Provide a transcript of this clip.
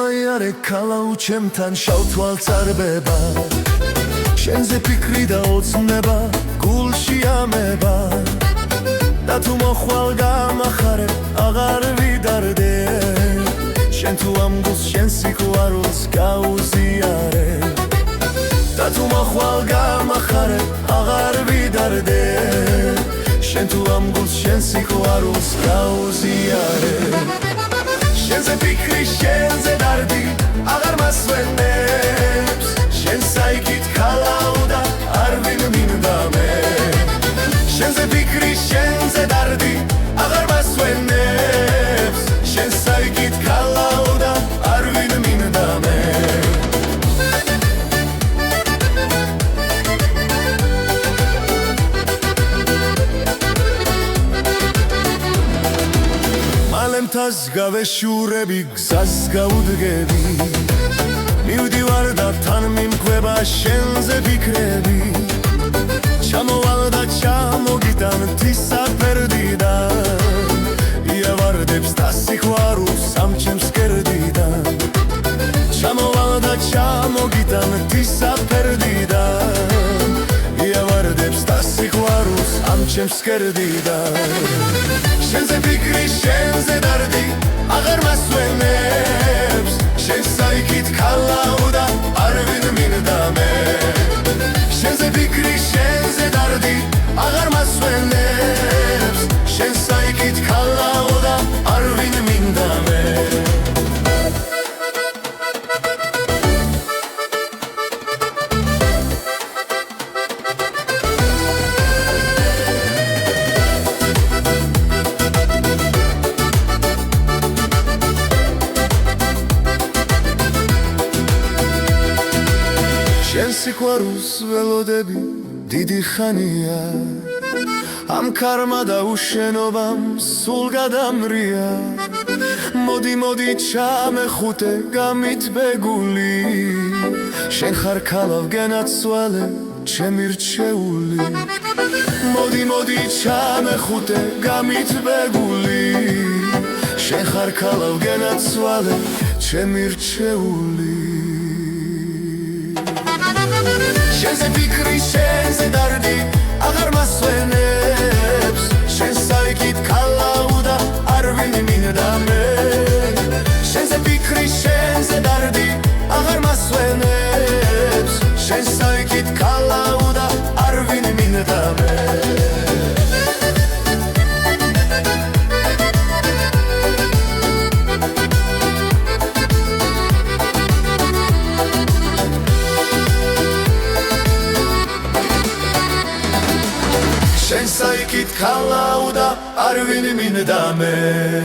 ვაიარე ქალაუ ჩემთან შავ თვალს არბება შენზე ფიქრი და ოცნება გულში ამება და თუ მოხვალ გამახარე აღარ ვიდარდე შენ თუ ამ გულს შენ სიყვარულს გაუზიარე და თუ მოხვალ გამახარე აღარ ვიდარდე შენ თუ ამ გულს შენ სიყვარულს გაუზიარე შენზე ფიქრი შენზე დარდი აღარ მასვენებს შენ საიქით ქალაუ და არ ვინ მინდა მე შენზე ფიქრი შენზე დარდი აღარ მასვენებს შენ საიქით ქალაუ და არ ვინ მინდა მე მალემთას გავეშურები გზას გაუდგები მივდივარ და თან მიმკვება შენზე ფიქრები ჩამოვალ და ჩამოგიტან თისა ფერდიდან იავარდებს და სიყვარულს ამ ჩემს კერდიდან ჩამოვალ და ჩამოგიტან თისა ფერდიდან იავარდებს და სიყვარულს ამ ჩემს კერდიდან შენზე ფიქრი შენზე დარდი აღარ მასვენებს შენ საიქით ქალაუ და არ ვინ მინდა მე შენზე ფიქრი შენზე დარდი აღარ მასვენებს შენ საიქით ქალაუ და არ ვინ მინდა მე შენ სიყვარულს ველოდები დიდი ხანია ამ ქარმა და უშენობამ სულ გადამრია მოდი მოდი ჩამეხუტე გამიტბეგული შენ ხარ ქალავ გენაცვალე ჩემი რჩეული მოდი მოდი ჩამეხუტე გამიტბეგული შენ ხარ ქალავ გენაცვალე ჩემი რჩეული შენზე ფიქრი შენზე დარდი აღარ მასვენებს შენ საიქით ქალაუ და არ ვინ მინდა მე შენზე ფიქრი შენზე დარდი აღარ მასვენებს შენ საიქით ქალაუ და არ ვინ მინდა მე შენ საიქით ქალაუ და არ ვინ მინდა მე